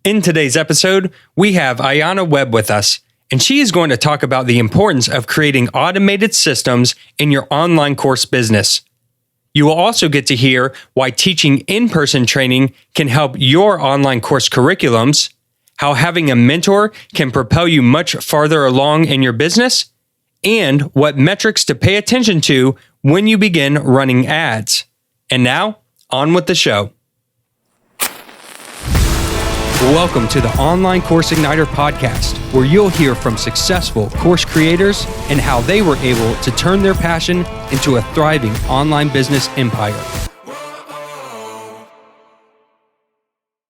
In today's episode, we have Ayanna Webb with us, and she is going to talk about the importance of creating automated systems in your online course business. You will also get to hear why teaching in-person training can help your online course curriculums, how having a mentor can propel you much farther along in your business, and what metrics to pay attention to when you begin running ads. And now, on with the show. Welcome to the Online Course Igniter podcast, where you'll hear from successful course creators and how they were able to turn their passion into a thriving online business empire.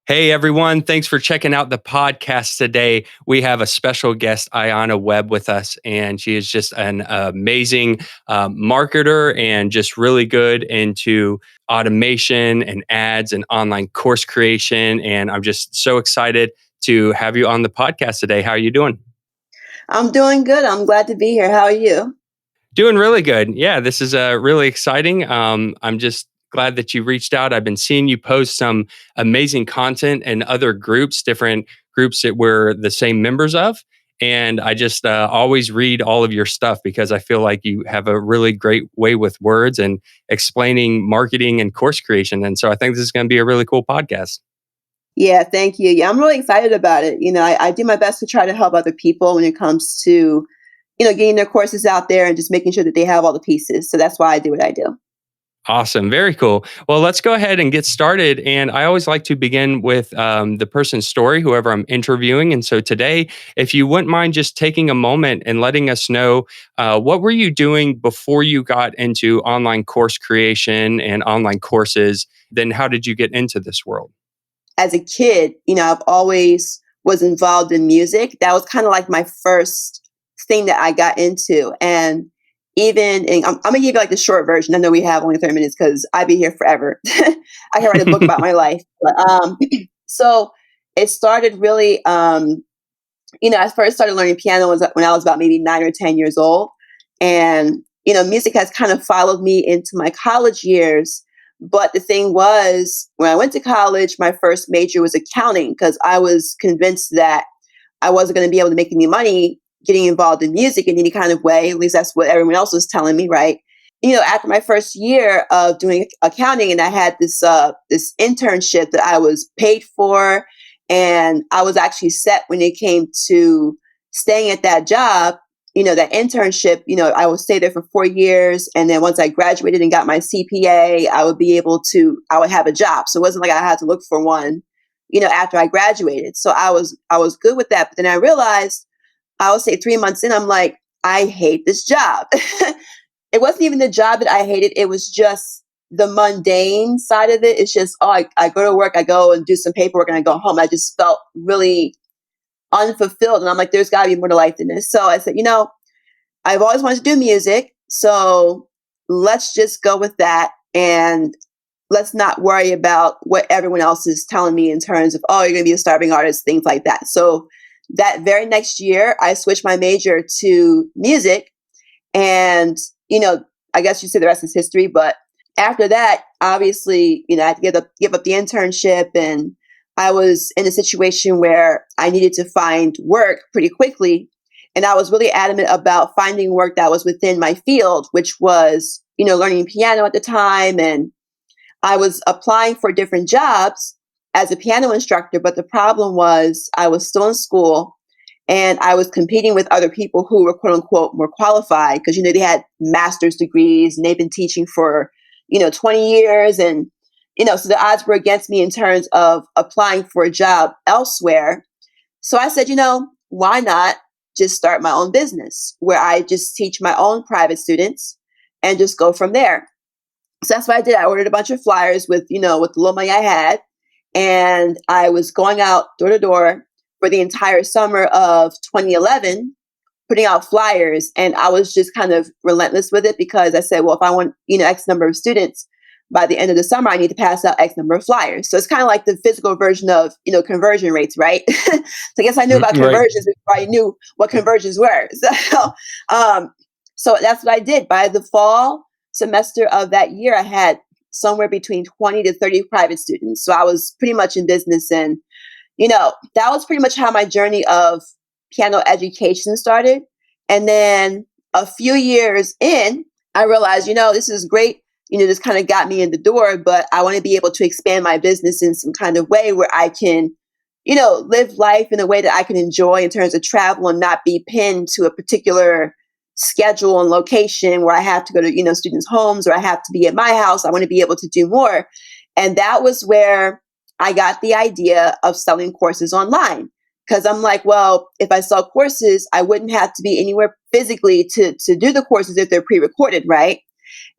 Hey everyone, thanks for checking out the podcast today. We have a special guest, Ayanna Webb, with us, and she is just an amazing marketer and just really good into automation and ads and online course creation. And I'm just so excited to have you on the podcast today. How are you doing? I'm doing good. I'm glad to be here. How are you? Doing really good. Yeah, this is really exciting. I'm just glad that you reached out. I've been seeing you post some amazing content in other groups, different groups that we're the same members of. And I just always read all of your stuff because I feel like you have a really great way with words and explaining marketing and course creation. And so I think this is going to be a really cool podcast. Yeah, thank you. Yeah, I'm really excited about it. I do my best to try to help other people when it comes to, getting their courses out there and just making sure that they have all the pieces. So that's why I do what I do. Awesome. Very cool. Well, let's go ahead and get started. And I always like to begin with the person's story, whoever I'm interviewing. And so today, if you wouldn't mind just taking a moment and letting us know what were you doing before you got into online course creation and online courses, then how did you get into this world? As a kid, I've always was involved in music. That was kind of like my first thing that I got into. And I'm gonna give you like the short version. I know we have only 30 minutes because I'd be here forever. I can write a book about my life. But, so it started really, I first started learning piano when I was about maybe 9 or 10 years old. And, music has kind of followed me into my college years. But the thing was, when I went to college, my first major was accounting because I was convinced that I wasn't going to be able to make any money getting involved in music in any kind of way. At least that's what everyone else was telling me, right? After my first year of doing accounting, and I had this internship that I was paid for, and I was actually set when it came to staying at that job. That internship, I would stay there for 4 years. And then once I graduated and got my CPA, I would have a job. So it wasn't like I had to look for one, after I graduated. So I was good with that. But then I realized, I would say 3 months in, I'm like, I hate this job. It wasn't even the job that I hated. It was just the mundane side of it. It's just, I go to work, I go and do some paperwork and I go home. I just felt really unfulfilled. And I'm like, there's gotta be more to life than this. So I said, I've always wanted to do music. So let's just go with that. And let's not worry about what everyone else is telling me in terms of, you're going to be a starving artist, things like that. So that very next year, I switched my major to music. And, I guess you say the rest is history. But after that, obviously, I had to give up the internship. And I was in a situation where I needed to find work pretty quickly. And I was really adamant about finding work that was within my field, which was, learning piano at the time. And I was applying for different jobs as a piano instructor. But the problem was I was still in school and I was competing with other people who were quote unquote more qualified because, they had master's degrees and they've been teaching for, 20 years. And, so the odds were against me in terms of applying for a job elsewhere. So I said, why not just start my own business where I just teach my own private students and just go from there. So that's what I did. I ordered a bunch of flyers with the little money I had. And I was going out door to door for the entire summer of 2011, putting out flyers. And I was just kind of relentless with it because I said, well, if I want, X number of students by the end of the summer, I need to pass out X number of flyers. So it's kind of like the physical version of, conversion rates, right? So I guess I knew about conversions before I knew what conversions were. So that's what I did. By the fall semester of that year, I had somewhere between 20 to 30 private students. So I was pretty much in business and that was pretty much how my journey of piano education started. And then a few years in, I realized, this is great. This kind of got me in the door, but I want to be able to expand my business in some kind of way where I can, live life in a way that I can enjoy in terms of travel and not be pinned to a particular schedule and location where I have to go to, students' homes or I have to be at my house. I want to be able to do more. And that was where I got the idea of selling courses online. Because I'm like, well, if I sell courses, I wouldn't have to be anywhere physically to do the courses if they're pre-recorded, right?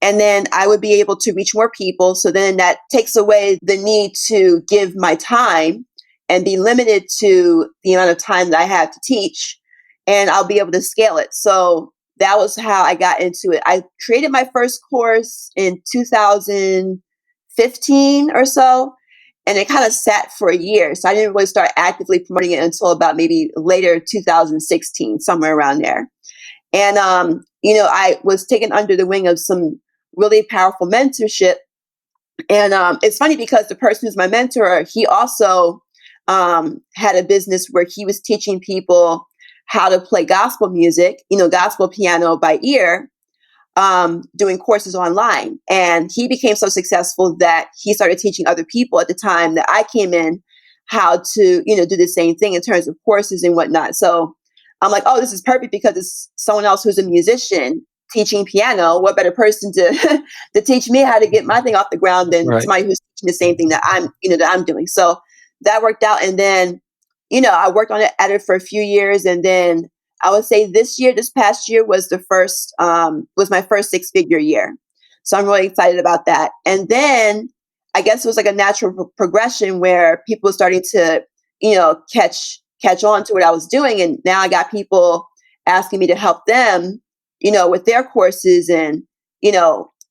And then I would be able to reach more people. So then that takes away the need to give my time and be limited to the amount of time that I have to teach. And I'll be able to scale it. So that was how I got into it. I created my first course in 2015 or so. And it kind of sat for a year. So I didn't really start actively promoting it until about maybe later 2016, somewhere around there. And, I was taken under the wing of some really powerful mentorship. And it's funny because the person who's my mentor, he also had a business where he was teaching people how to play gospel music, gospel piano by ear, doing courses online. And he became so successful that he started teaching other people at the time that I came in how to, do the same thing in terms of courses and whatnot. So I'm like, oh, this is perfect because it's someone else who's a musician teaching piano. What better person to to teach me how to get my thing off the ground than Right. somebody who's teaching the same thing that I'm doing. So that worked out. And then, I worked on it at it for a few years. And then I would say this past year was was my first 6-figure year. So I'm really excited about that. And then I guess it was like a natural progression where people were starting to, catch on to what I was doing. And now I got people asking me to help them, with their courses and,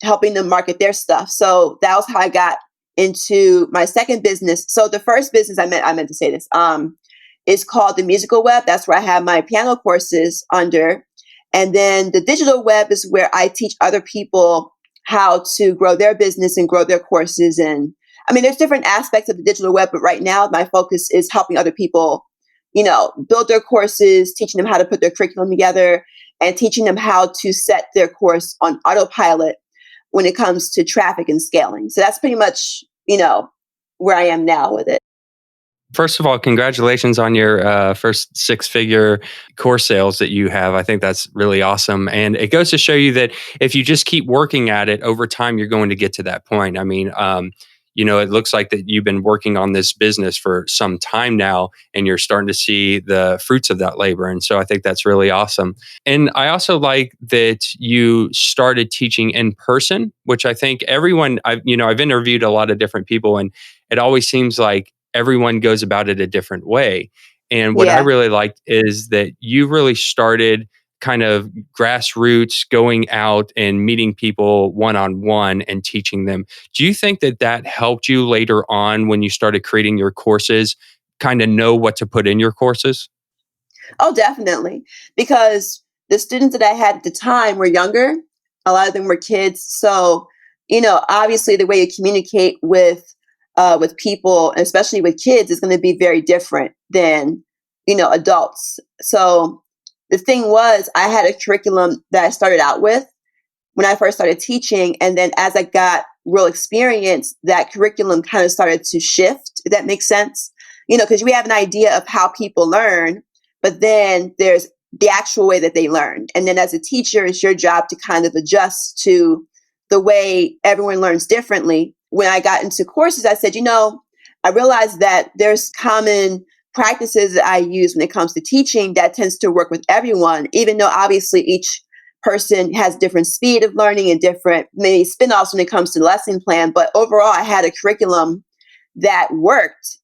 helping them market their stuff. So that was how I got into my second business. So the first business I meant to say this, is called the Musical Web. That's where I have my piano courses under. And then the digital web is where I teach other people how to grow their business and grow their courses. And I mean, there's different aspects of the digital web, but right now my focus is helping other people, build their courses, teaching them how to put their curriculum together and teaching them how to set their course on autopilot when it comes to traffic and scaling. So that's pretty much, where I am now with it. First of all, congratulations on your first 6-figure course sales that you have. I think that's really awesome. And it goes to show you that if you just keep working at it over time, you're going to get to that point. I mean, it looks like that you've been working on this business for some time now, and you're starting to see the fruits of that labor. And so I think that's really awesome. And I also like that you started teaching in person, which I think I've interviewed a lot of different people, and it always seems like everyone goes about it a different way. And what I Yeah. really liked is that you really started kind of grassroots, going out and meeting people one-on-one and teaching them. Do you think that that helped you later on when you started creating your courses, kind of know what to put in your courses? Oh, definitely. Because the students that I had at the time were younger. A lot of them were kids. So, obviously the way you communicate with people, and especially with kids, is going to be very different than, adults. So the thing was, I had a curriculum that I started out with when I first started teaching. And then as I got real experience, that curriculum kind of started to shift, if that makes sense. Because we have an idea of how people learn, but then there's the actual way that they learn. And then as a teacher, it's your job to kind of adjust to the way everyone learns differently. When I got into courses, I said, I realized that there's common practices that I use when it comes to teaching that tends to work with everyone, even though obviously each person has different speed of learning and different maybe spin-offs when it comes to the lesson plan. But overall, I had a curriculum that worked,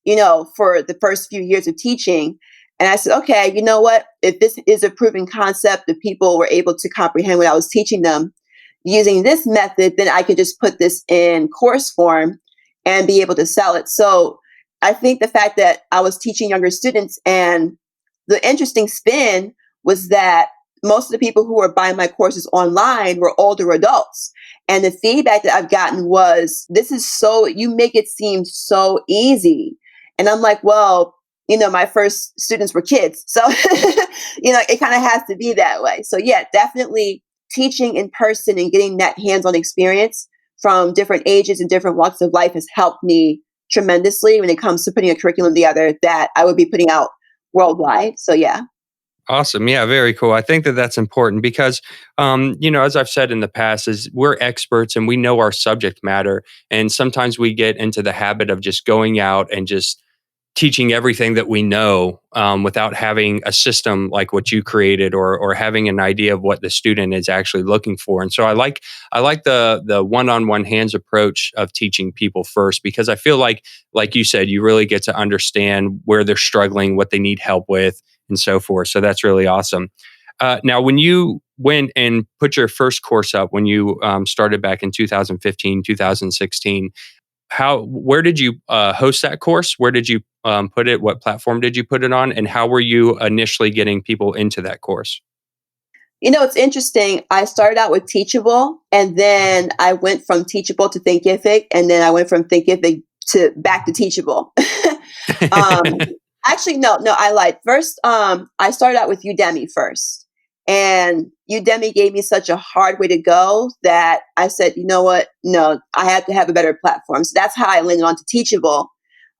for the first few years of teaching. And I said, okay, you know what? If this is a proven concept that people were able to comprehend what I was teaching them using this method, then I could just put this in course form and be able to sell it. So I think the fact that I was teaching younger students, and the interesting spin was that most of the people who were buying my courses online were older adults. And the feedback that I've gotten was, you make it seem so easy. And I'm like, well, my first students were kids. So, it kind of has to be that way. So yeah, definitely teaching in person and getting that hands-on experience from different ages and different walks of life has helped me tremendously when it comes to putting a curriculum together that I would be putting out worldwide. So yeah. Awesome. Yeah, very cool. I think that that's important because, as I've said in the past, is we're experts and we know our subject matter. And sometimes we get into the habit of just going out and just teaching everything that we know without having a system like what you created or having an idea of what the student is actually looking for. And so I like the one-on-one hands approach of teaching people first because I feel like you said, you really get to understand where they're struggling, what they need help with, and so forth. So that's really awesome. Now, when you went and put your first course up, when you started back in 2015, 2016, where did you host that course? Where did you put it? What platform did you put it on? And how were you initially getting people into that course? It's interesting. I started out with Teachable, and then I went from Teachable to Thinkific, and then I went from Thinkific to back to Teachable. um, Actually, no, I lied. First, I started out with Udemy first, and Udemy gave me such a hard way to go that I said, you know what? No, I have to have a better platform. So that's how I landed on to Teachable.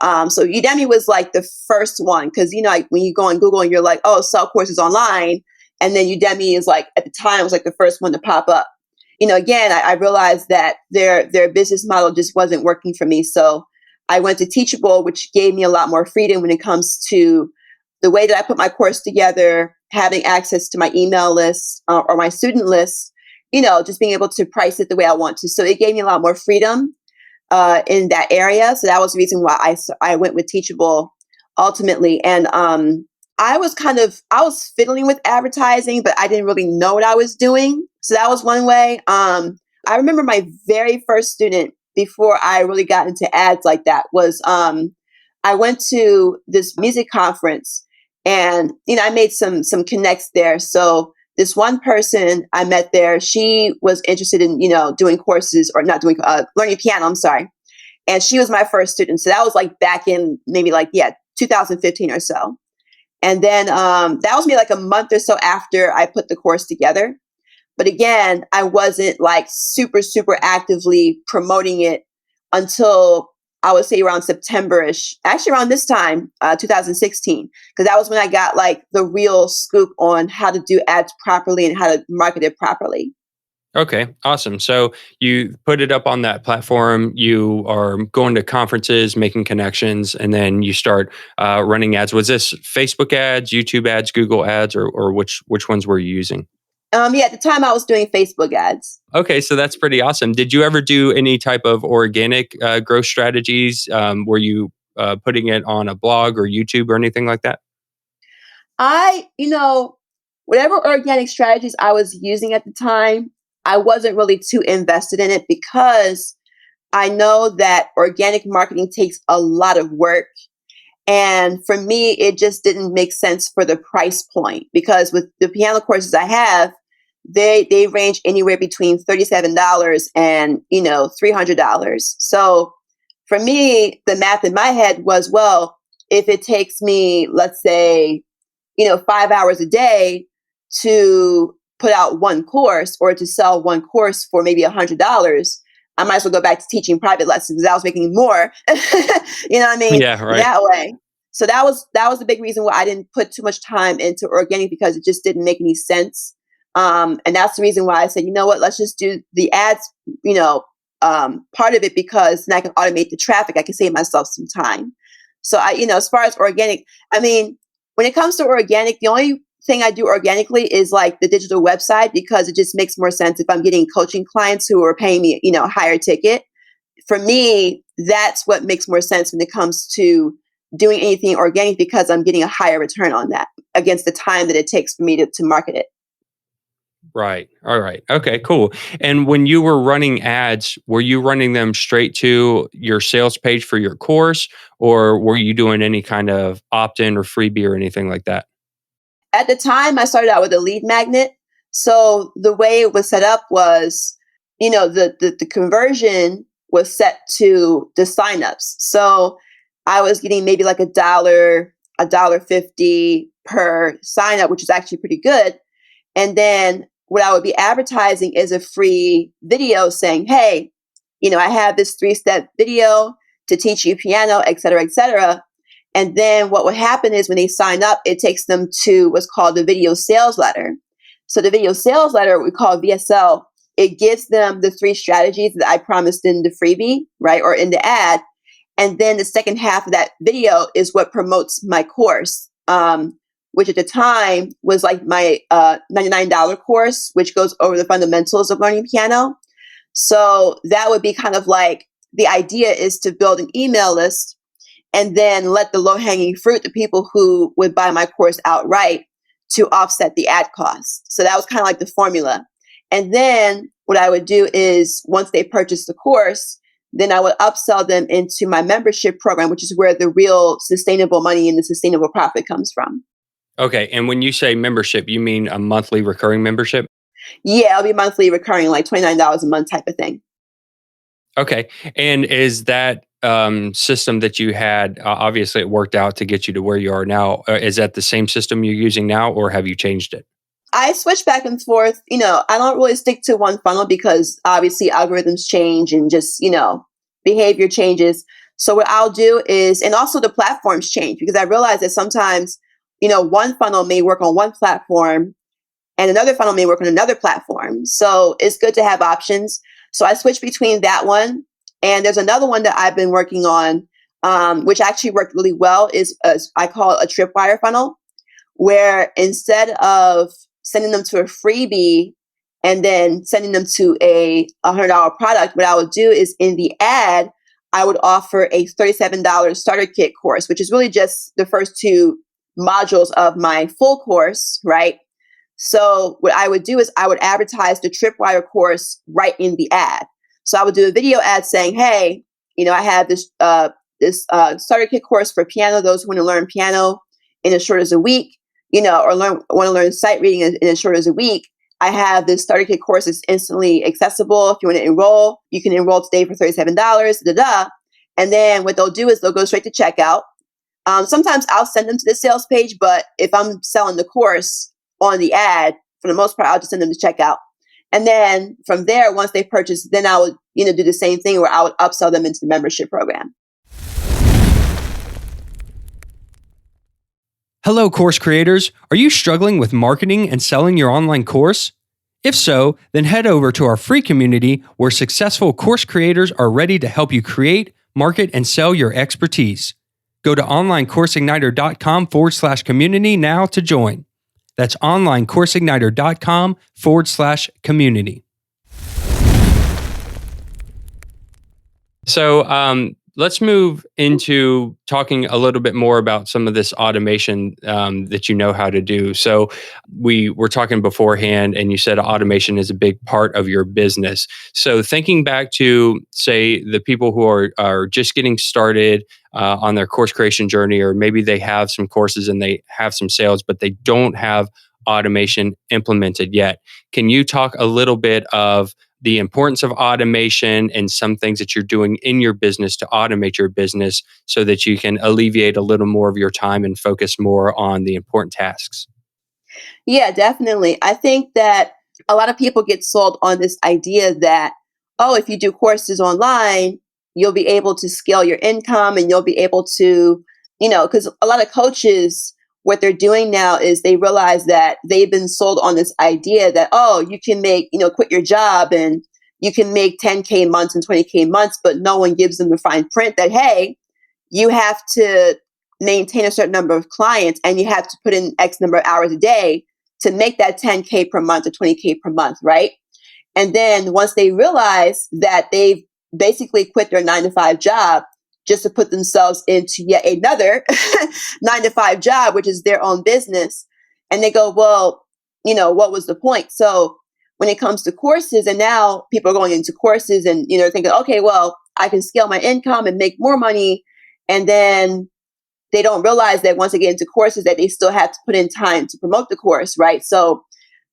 So Udemy was like the first one because like when you go on Google and you're like, oh, sell courses online, and then Udemy is like at the time was like the first one to pop up. Again, I realized that their business model just wasn't working for me. So I went to Teachable, which gave me a lot more freedom when it comes to the way that I put my course together, having access to my email list or my student list, just being able to price it the way I want to. So it gave me a lot more freedom in that area. So that was the reason why I went with Teachable ultimately. And I was fiddling with advertising, but I didn't really know what I was doing. So that was one way. I remember my very first student before I really got into ads like that was I went to this music conference and I made some connects there. So this one person I met there, she was interested in doing courses or not doing learning piano. I'm sorry, and she was my first student. So that was like back in maybe 2015 or so. And then that was maybe like a month or so after I put the course together. But again, I wasn't like super, super actively promoting it until I would say around September-ish, actually around this time, 2016, because that was when I got like the real scoop on how to do ads properly and how to market it properly. Okay, awesome. So you put it up on that platform. You are going to conferences, making connections, and then you start running ads. Was this Facebook ads, YouTube ads, Google ads, or which ones were you using? Yeah, at the time I was doing Facebook ads. Okay, so that's pretty awesome. Did you ever do any type of organic growth strategies? Were you putting it on a blog or YouTube or anything like that? Whatever organic strategies I was using at the time, I wasn't really too invested in it because I know that organic marketing takes a lot of work. And for me, it just didn't make sense for the price point because with the piano courses I have, they range anywhere between $37 and $300. So for me, the math in my head was, well, if it takes me, let's say, 5 hours a day to put out one course or to sell one course for maybe $100, I might as well go back to teaching private lessons because I was making more. You know what I mean? Yeah, right. That way. So that was the big reason why I didn't put too much time into organic because it just didn't make any sense. And that's the reason why I said, you know what, let's just do the ads, part of it because then I can automate the traffic. I can save myself some time. So as far as organic, I mean, when it comes to organic, the only thing I do organically is like the digital website because it just makes more sense if I'm getting coaching clients who are paying me, a higher ticket. For me, that's what makes more sense when it comes to doing anything organic because I'm getting a higher return on that against the time that it takes for me to market it. Right. All right. Okay, cool. And when you were running ads, were you running them straight to your sales page for your course, or were you doing any kind of opt in or freebie or anything like that? At the time, I started out with a lead magnet. So the way it was set up was, the conversion was set to the signups. So I was getting maybe like $1.50 per sign up, which is actually pretty good. And then what I would be advertising is a free video saying, hey, I have this 3-step video to teach you piano, et cetera, et cetera. And then what would happen is when they sign up, it takes them to what's called the video sales letter. So the video sales letter, we call VSL, it gives them the 3 strategies that I promised in the freebie, right, or in the ad. And then the second half of that video is what promotes my course, which at the time was like my $99 course, which goes over the fundamentals of learning piano. So that would be kind of like, the idea is to build an email list and then let the low-hanging fruit, the people who would buy my course outright, to offset the ad cost. So that was kind of like the formula. And then what I would do is once they purchase the course, then I would upsell them into my membership program, which is where the real sustainable money and the sustainable profit comes from. Okay. And when you say membership, you mean a monthly recurring membership? Yeah, it'll be monthly recurring, like $29 a month type of thing. Okay. And is that system that you had, obviously it worked out to get you to where you are now. Is that the same system you're using now, or have you changed it? I switch back and forth. I don't really stick to one funnel because obviously algorithms change and just, behavior changes. So what I'll do is, and also the platforms change, because I realize that sometimes, one funnel may work on one platform and another funnel may work on another platform. So it's good to have options. So I switch between that one. And there's another one that I've been working on, which actually worked really well, is I call it a tripwire funnel, where instead of sending them to a freebie and then sending them to a $100 product, what I would do is in the ad, I would offer a $37 starter kit course, which is really just the first 2 modules of my full course, right? So what I would do is I would advertise the Tripwire course right in the ad. So I would do a video ad saying, hey, I have this starter kit course for piano, those who want to learn piano in as short as a week, or want to learn sight reading in as short as a week. I have this starter kit course that's instantly accessible. If you want to enroll, you can enroll today for $37, And then what they'll do is they'll go straight to checkout. Sometimes I'll send them to the sales page, but if I'm selling the course on the ad, for the most part, I'll just send them to checkout. And then from there, once they purchase, then I would, do the same thing where I would upsell them into the membership program. Hello, course creators. Are you struggling with marketing and selling your online course? If so, then head over to our free community where successful course creators are ready to help you create, market, and sell your expertise. Go to onlinecourseigniter.com/community now to join. That's onlinecourseigniter.com/community. So let's move into talking a little bit more about some of this automation that you know how to do. So we were talking beforehand, and you said automation is a big part of your business. So thinking back to, say, the people who are just getting started on their course creation journey, or maybe they have some courses and they have some sales, but they don't have automation implemented yet. Can you talk a little bit of the importance of automation and some things that you're doing in your business to automate your business so that you can alleviate a little more of your time and focus more on the important tasks? Yeah, definitely. I think that a lot of people get sold on this idea that, oh, if you do courses online, you'll be able to scale your income and you'll be able to, because a lot of coaches, what they're doing now is they realize that they've been sold on this idea that, oh, you can make, quit your job and you can make 10K months and 20K months, but no one gives them the fine print that, hey, you have to maintain a certain number of clients and you have to put in X number of hours a day to make that 10K per month or 20K per month, right? And then once they realize that they've basically quit their 9-to-5 job just to put themselves into yet another 9-to-5 job, which is their own business. And they go, well, what was the point? So when it comes to courses, and now people are going into courses and, thinking, okay, well, I can scale my income and make more money. And then they don't realize that once they get into courses that they still have to put in time to promote the course, right? So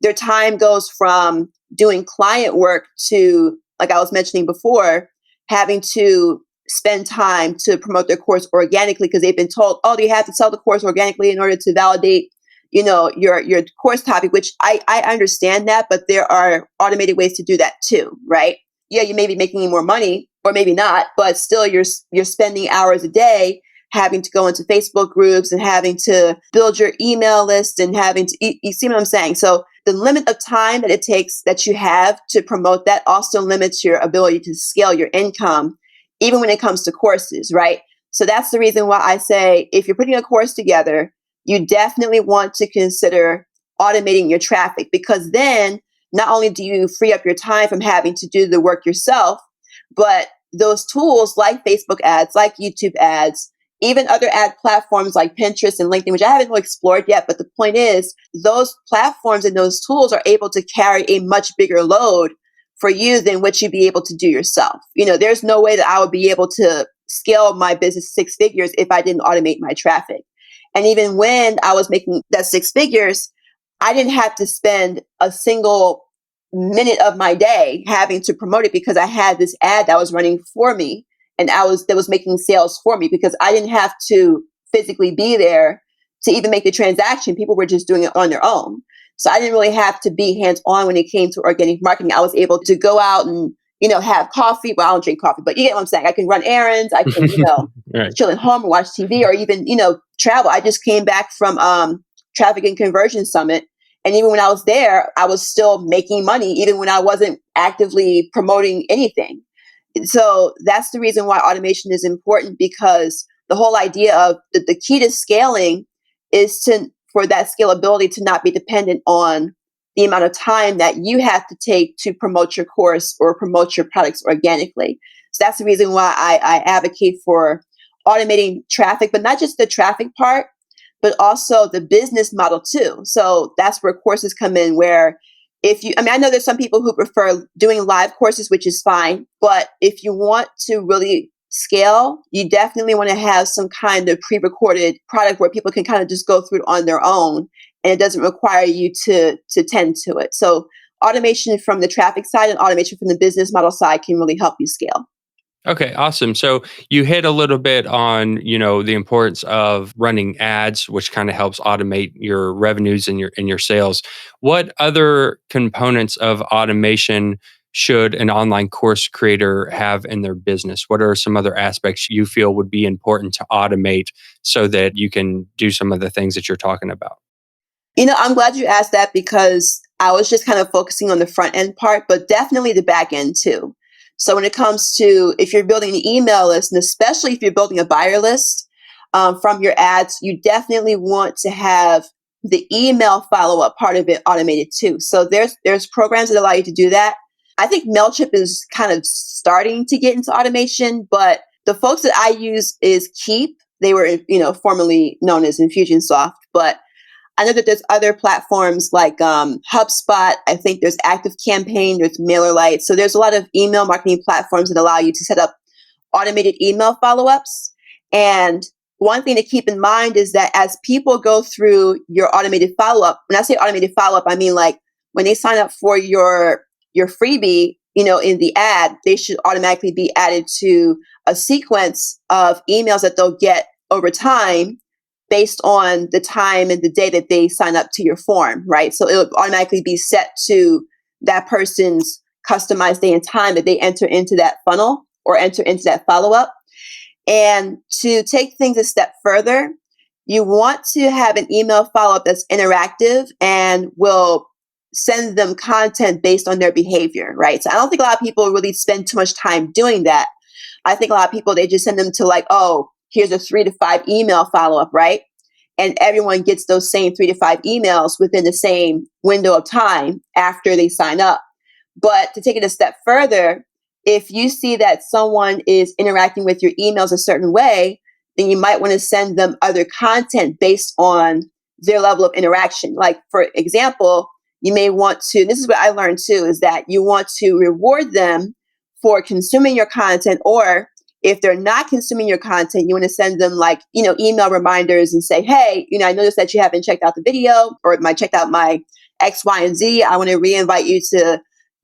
their time goes from doing client work to, like I was mentioning before, having to spend time to promote their course organically because they've been told, oh, you have to sell the course organically in order to validate, your course topic, which I understand that, but there are automated ways to do that too, right? Yeah, you may be making more money or maybe not, but still you're spending hours a day having to go into Facebook groups and having to build your email list and having to, you see what I'm saying? So the limit of time that it takes that you have to promote that also limits your ability to scale your income, even when it comes to courses, right? So that's the reason why I say if you're putting a course together, you definitely want to consider automating your traffic, because then not only do you free up your time from having to do the work yourself, but those tools like Facebook ads, like YouTube ads, even other ad platforms like Pinterest and LinkedIn, which I haven't really explored yet. But the point is, those platforms and those tools are able to carry a much bigger load for you than what you'd be able to do yourself. There's no way that I would be able to scale my business 6 figures if I didn't automate my traffic. And even when I was making that 6 figures, I didn't have to spend a single minute of my day having to promote it because I had this ad that was running for me and that was making sales for me because I didn't have to physically be there to even make the transaction. People were just doing it on their own. So I didn't really have to be hands-on when it came to organic marketing. I was able to go out and, have coffee. Well, I don't drink coffee, but you get what I'm saying. I can run errands. I can, Right. chill at home and watch TV or even, travel. I just came back from Traffic and Conversion Summit. And even when I was there, I was still making money, even when I wasn't actively promoting anything. So that's the reason why automation is important, because the whole idea of the key to scaling is for that scalability to not be dependent on the amount of time that you have to take to promote your course or promote your products organically. So that's the reason why I advocate for automating traffic, but not just the traffic part, but also the business model too. So that's where courses come in, where I know there's some people who prefer doing live courses, which is fine. But if you want to really scale, you definitely want to have some kind of pre-recorded product where people can kind of just go through it on their own and it doesn't require you to tend to it. So automation from the traffic side and automation from the business model side can really help you scale. Okay, awesome. So you hit a little bit on, the importance of running ads, which kind of helps automate your revenues and your sales. What other components of automation should an online course creator have in their business? What are some other aspects you feel would be important to automate so that you can do some of the things that you're talking about? I'm glad you asked that because I was just kind of focusing on the front end part, but definitely the back end too. So when it comes to if you're building an email list, and especially if you're building a buyer list from your ads, you definitely want to have the email follow-up part of it automated too. So there's programs that allow you to do that. I think MailChimp is kind of starting to get into automation, but the folks that I use is Keep. They were, formerly known as Infusionsoft, but I know that there's other platforms like HubSpot. I think there's ActiveCampaign, there's MailerLite. So there's a lot of email marketing platforms that allow you to set up automated email follow-ups. And one thing to keep in mind is that as people go through your automated follow-up, when I say automated follow-up, I mean like when they sign up for your freebie, in the ad, they should automatically be added to a sequence of emails that they'll get over time based on the time and the day that they sign up to your form, right? So it'll automatically be set to that person's customized day and time that they enter into that funnel or enter into that follow-up. And to take things a step further, you want to have an email follow-up that's interactive and will send them content based on their behavior, right? So I don't think a lot of people really spend too much time doing that. I think a lot of people, they just send them to like, oh, here's a 3 to 5 email follow-up, right? And everyone gets those same 3 to 5 emails within the same window of time after they sign up. But to take it a step further, if you see that someone is interacting with your emails a certain way, then you might want to send them other content based on their level of interaction. Like, for example, you may want to, this is what I learned too, is that you want to reward them for consuming your content, or if they're not consuming your content, you want to send them like, email reminders and say, hey, I noticed that you haven't checked out the video or checked out my X, Y, and Z. I want to re-invite you to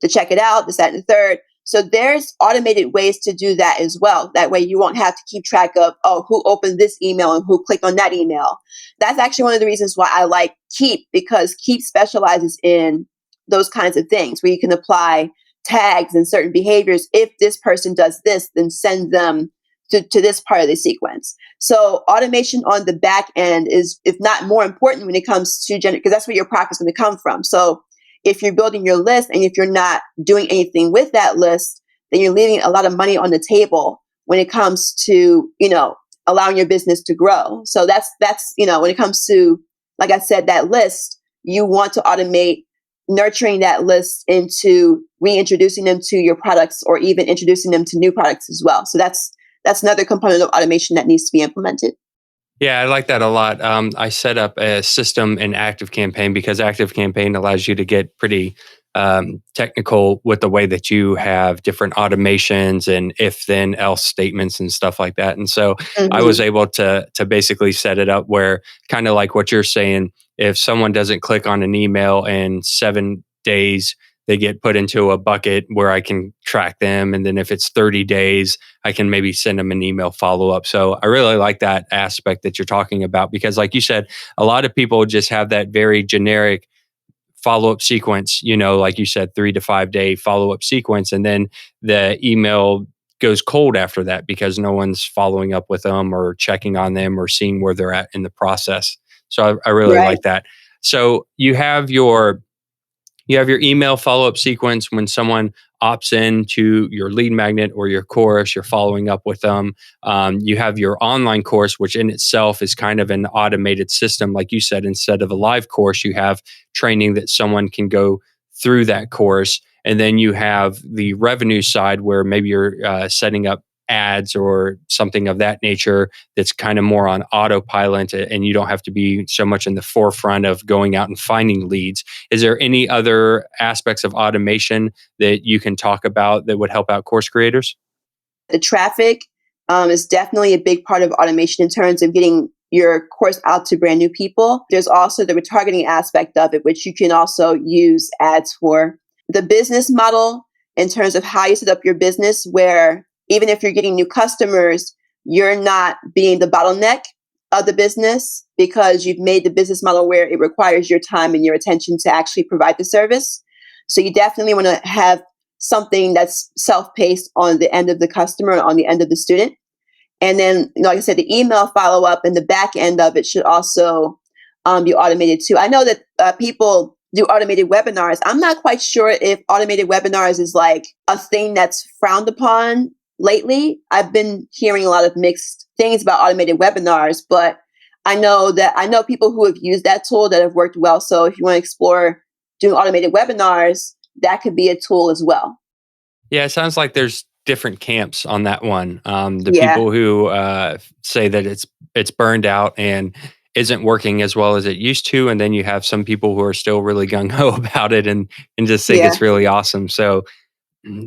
check it out, this, that, and the third. So there's automated ways to do that as well. That way you won't have to keep track of, oh, who opened this email and who clicked on that email. That's actually one of the reasons why I like Keep, because Keep specializes in those kinds of things where you can apply tags and certain behaviors. If this person does this, then send them to this part of the sequence. So automation on the back end is, if not more important when it comes to because that's where your profit is going to come from. So if you're building your list and if you're not doing anything with that list, then you're leaving a lot of money on the table when it comes to, allowing your business to grow. So that's, when it comes to, like I said, that list, you want to automate nurturing that list into reintroducing them to your products or even introducing them to new products as well. So that's another component of automation that needs to be implemented. Yeah, I like that a lot. I set up a system in ActiveCampaign because ActiveCampaign allows you to get pretty technical with the way that you have different automations and if then else statements and stuff like that. And so I was able to basically set it up where, kind of like what you're saying, if someone doesn't click on an email in 7 days, they get put into a bucket where I can track them. And then if it's 30 days, I can maybe send them an email follow-up. So I really like that aspect that you're talking about, because like you said, a lot of people just have that very generic follow-up sequence, like you said, 3 to 5 day follow-up sequence. And then the email goes cold after that because no one's following up with them or checking on them or seeing where they're at in the process. So I really like that. So you have your email follow-up sequence when someone opts in to your lead magnet or your course, you're following up with them. You have your online course, which in itself is kind of an automated system. Like you said, instead of a live course, you have training that someone can go through that course. And then you have the revenue side where maybe you're setting up ads or something of that nature that's kind of more on autopilot, and you don't have to be so much in the forefront of going out and finding leads. Is there any other aspects of automation that you can talk about that would help out course creators? The traffic is definitely a big part of automation in terms of getting your course out to brand new people. There's also the retargeting aspect of it, which you can also use ads for. The business model, in terms of how you set up your business, where even if you're getting new customers, you're not being the bottleneck of the business because you've made the business model where it requires your time and your attention to actually provide the service. So you definitely want to have something that's self-paced on the end of the customer, on the end of the student. And then, like I said, the email follow-up and the back end of it should also be automated too. I know that people do automated webinars. I'm not quite sure if automated webinars is like a thing that's frowned upon lately. I've been hearing a lot of mixed things about automated webinars, but I know people who have used that tool that have worked well. So if you want to explore doing automated webinars, that could be a tool as well. Yeah, it sounds like there's different camps on that one. People who say that it's burned out and isn't working as well as it used to, and then you have some people who are still really gung ho about it and just think it's really awesome. So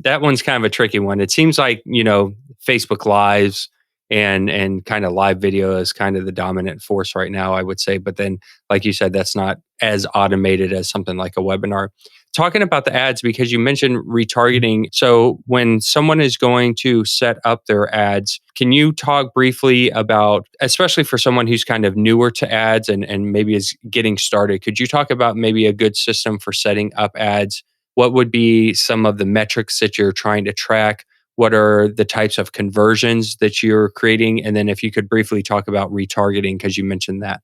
that one's kind of a tricky one. It seems like, Facebook Lives and kind of live video is kind of the dominant force right now, I would say. But then, like you said, that's not as automated as something like a webinar. Talking about the ads, because you mentioned retargeting. So when someone is going to set up their ads, can you talk briefly about, especially for someone who's kind of newer to ads and maybe is getting started, could you talk about maybe a good system for setting up ads? What would be some of the metrics that you're trying to track? What are the types of conversions that you're creating? And then if you could briefly talk about retargeting, because you mentioned that.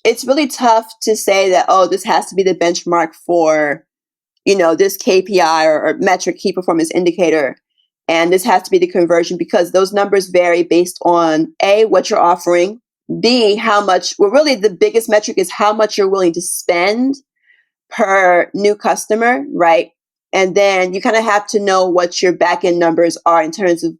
It's really tough to say that, this has to be the benchmark for, this KPI or metric, key performance indicator. And this has to be the conversion, because those numbers vary based on A, what you're offering, B, how much, really the biggest metric is how much you're willing to spend per new customer, right? And then you kind of have to know what your back end numbers are in terms of,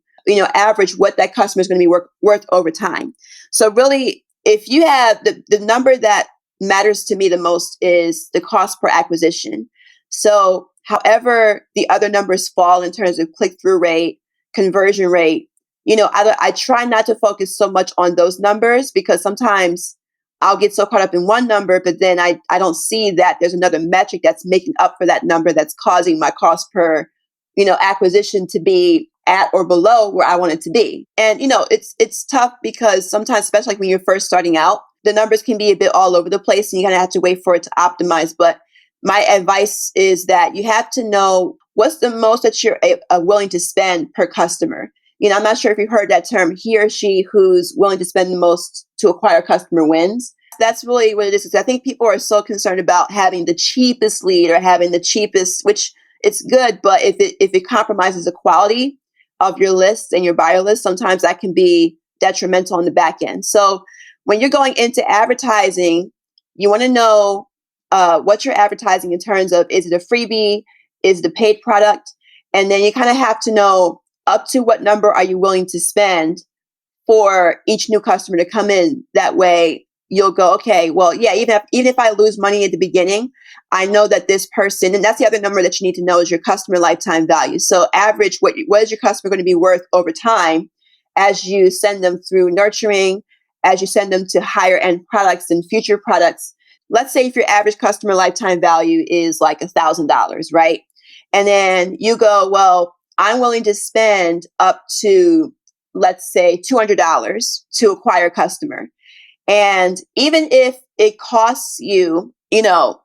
average what that customer is going to be worth over time. So really, if you have the number that matters to me the most is the cost per acquisition. So however the other numbers fall in terms of click-through rate, conversion rate, I try not to focus so much on those numbers, because sometimes I'll get so caught up in one number, but then I don't see that there's another metric that's making up for that number that's causing my cost per acquisition to be at or below where I want it to be. And, it's tough because sometimes, especially like when you're first starting out, the numbers can be a bit all over the place and you kind of have to wait for it to optimize. But my advice is that you have to know what's the most that you're willing to spend per customer. I'm not sure if you've heard that term, he or she who's willing to spend the most to acquire a customer wins. That's really what it is. I think people are so concerned about having the cheapest lead or having the cheapest, which it's good, but if it compromises the quality of your list and your buyer list, sometimes that can be detrimental on the back end. So when you're going into advertising, you want to know what you're advertising in terms of, is it a freebie? Is it a paid product? And then you kind of have to know up to what number are you willing to spend for each new customer to come in. That way you'll go, okay, well, yeah, even if I lose money at the beginning, I know that this person, and that's the other number that you need to know, is your customer lifetime value. So average, what is your customer going to be worth over time as you send them through nurturing, as you send them to higher end products and future products. Let's say if your average customer lifetime value is like $1,000, right? And then you go, well, I'm willing to spend up to, let's say, $200 to acquire a customer. And even if it costs you,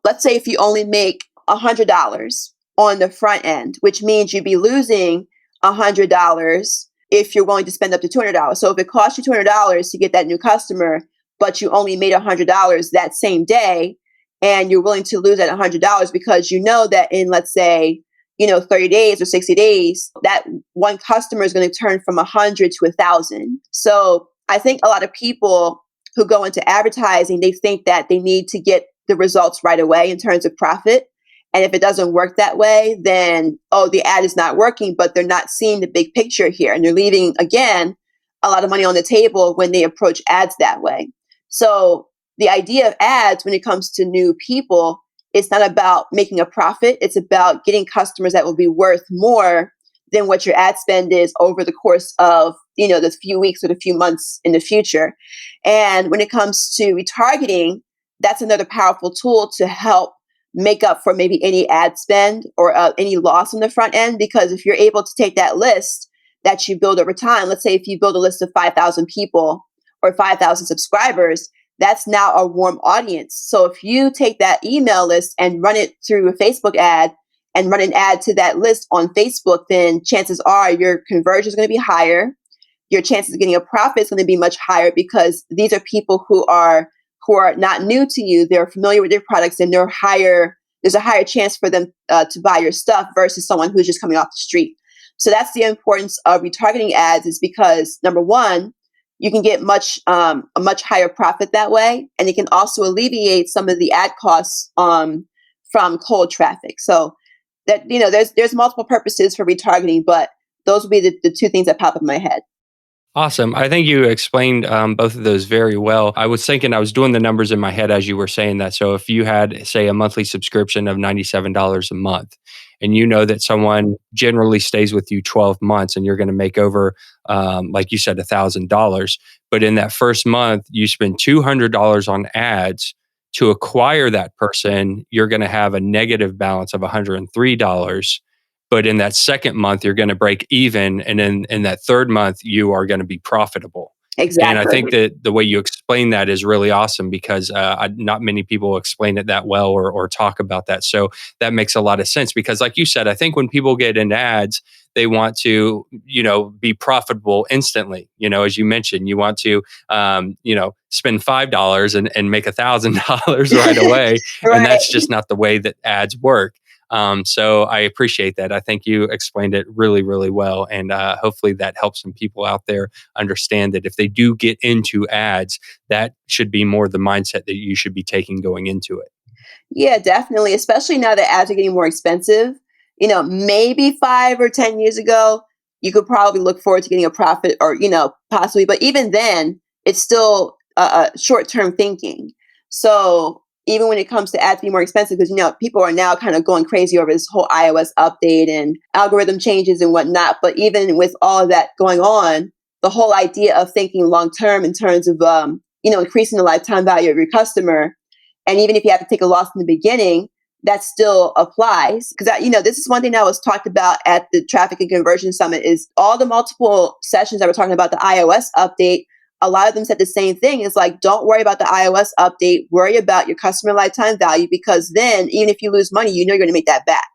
let's say if you only make $100 on the front end, which means you'd be losing $100 if you're willing to spend up to $200. So if it costs you $200 to get that new customer, but you only made $100 that same day, and you're willing to lose that $100 because you know that in, let's say, 30 days or 60 days, that one customer is going to turn from 100 to 1,000. So I think a lot of people who go into advertising, they think that they need to get the results right away in terms of profit. And if it doesn't work that way, then, the ad is not working, but they're not seeing the big picture here. And they're leaving, again, a lot of money on the table when they approach ads that way. So the idea of ads when it comes to new people, it's not about making a profit. It's about getting customers that will be worth more than what your ad spend is over the course of, the few weeks or the few months in the future. And when it comes to retargeting, that's another powerful tool to help make up for maybe any ad spend or any loss on the front end. Because if you're able to take that list that you build over time, let's say if you build a list of 5,000 people or 5,000 subscribers, that's now a warm audience. So if you take that email list and run it through a Facebook ad and run an ad to that list on Facebook, then chances are your conversion is going to be higher. Your chances of getting a profit is going to be much higher because these are people who are not new to you. They're familiar with your products and there's a higher chance for them to buy your stuff versus someone who's just coming off the street. So that's the importance of retargeting ads, is because number one, you can get a much higher profit that way. And it can also alleviate some of the ad costs from cold traffic. So that, there's multiple purposes for retargeting, but those would be the two things that pop up in my head. Awesome. I think you explained both of those very well. I was doing the numbers in my head as you were saying that. So if you had, say, a monthly subscription of $97 a month, and you know that someone generally stays with you 12 months and you're going to make over, like you said, $1,000. But in that first month, you spend $200 on ads to acquire that person, you're going to have a negative balance of $103. But in that second month, you're going to break even. And then in that third month, you are going to be profitable. Exactly. And I think that the way you explain that is really awesome because not many people explain it that well or talk about that. So that makes a lot of sense because like you said, I think when people get into ads, they want to, be profitable instantly. As you mentioned, you want to, spend $5 and make $1,000 right away. Right. And that's just not the way that ads work. So I appreciate that. I think you explained it really, really well. And hopefully that helps some people out there understand that if they do get into ads, that should be more the mindset that you should be taking going into it. Yeah, definitely. Especially now that ads are getting more expensive. Maybe 5 or 10 years ago, you could probably look forward to getting a profit or, possibly. But even then, it's still short-term thinking. So even when it comes to ads being more expensive, because, people are now kind of going crazy over this whole iOS update and algorithm changes and whatnot. But even with all of that going on, the whole idea of thinking long-term in terms of, increasing the lifetime value of your customer, and even if you have to take a loss in the beginning, that still applies. Because, this is one thing that was talked about at the Traffic and Conversion Summit is all the multiple sessions that were talking about the iOS update. A lot of them said the same thing. It's like, don't worry about the iOS update. Worry about your customer lifetime value, because then even if you lose money, you're going to make that back.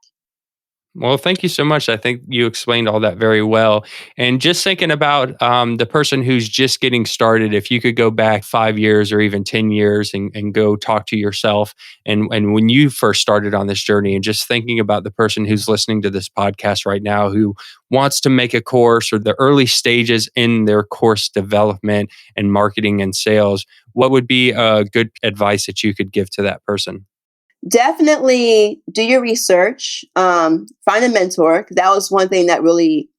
Well, thank you so much. I think you explained all that very well. And just thinking about the person who's just getting started, if you could go back 5 years or even 10 years and go talk to yourself and when you first started on this journey, and just thinking about the person who's listening to this podcast right now who wants to make a course or the early stages in their course development and marketing and sales, what would be good advice that you could give to that person? Definitely do your research, find a mentor, because that was one thing that really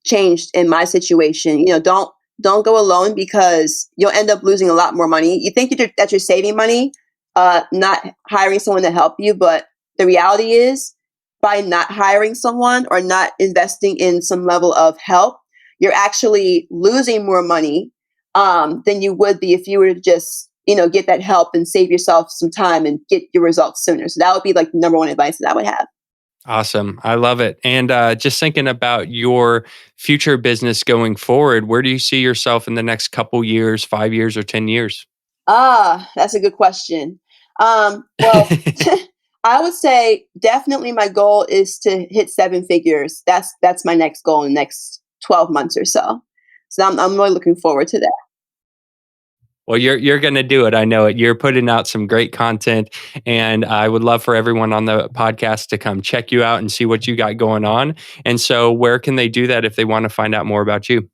changed in my situation. Don't go alone, because you'll end up losing a lot more money. You think that you're saving money, not hiring someone to help you, but the reality is, by not hiring someone or not investing in some level of help, you're actually losing more money than you would be if you were to just get that help and save yourself some time and get your results sooner. So that would be like the number one advice that I would have. Awesome. I love it. And just thinking about your future business going forward, where do you see yourself in the next couple years, 5 years or 10 years? That's a good question. Well, I would say definitely my goal is to hit 7 figures. That's my next goal in the next 12 months or so. So I'm really looking forward to that. Well, you're going to do it. I know it. You're putting out some great content, and I would love for everyone on the podcast to come check you out and see what you got going on. And so where can they do that if they want to find out more about you?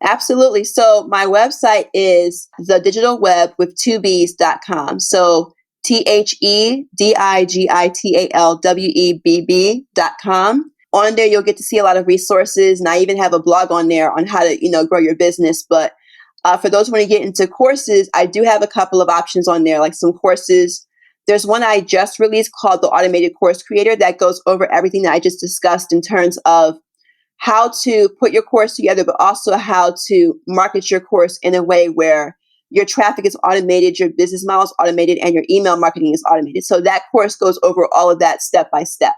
Absolutely. So my website is thedigitalweb with 2b's.com. So TheDigitalWebb.com. On there, you'll get to see a lot of resources. And I even have a blog on there on how to, grow your business. But for those who want to get into courses, I do have a couple of options on there, like some courses. There's one I just released called the Automated Course Creator that goes over everything that I just discussed in terms of how to put your course together, but also how to market your course in a way where your traffic is automated, your business model is automated, and your email marketing is automated. So that course goes over all of that step by step.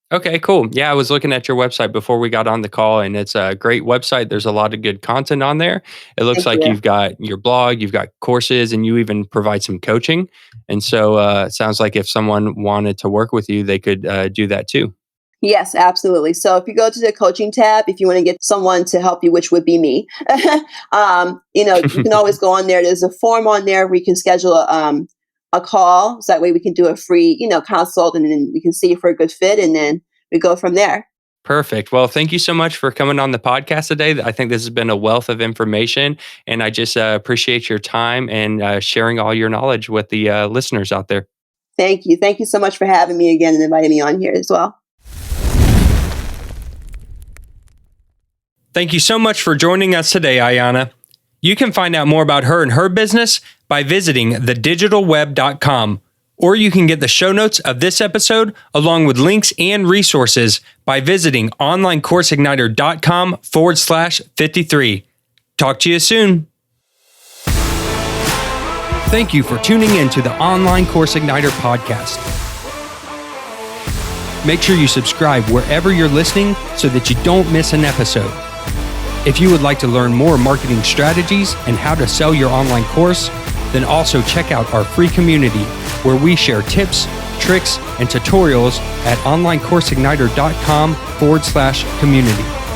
Okay, cool. Yeah, I was looking at your website before we got on the call, and it's a great website. There's a lot of good content on there. It looks like you've got your blog, you've got courses, and you even provide some coaching. And so it sounds like if someone wanted to work with you, they could do that too. Yes, absolutely. So if you go to the coaching tab, if you want to get someone to help you, which would be me, you can always go on there. There's a form on there where you can schedule a call. So that way we can do a free, consult, and then we can see if we're a good fit, and then we go from there. Perfect. Well, thank you so much for coming on the podcast today. I think this has been a wealth of information, and I just appreciate your time and sharing all your knowledge with the listeners out there. Thank you. Thank you so much for having me again and inviting me on here as well. Thank you so much for joining us today, Ayanna. You can find out more about her and her business by visiting thedigitalwebb.com, or you can get the show notes of this episode along with links and resources by visiting onlinecourseigniter.com/53. Talk to you soon. Thank you for tuning in to the Online Course Igniter podcast. Make sure you subscribe wherever you're listening so that you don't miss an episode. If you would like to learn more marketing strategies and how to sell your online course, then also check out our free community where we share tips, tricks, and tutorials at onlinecourseigniter.com/community.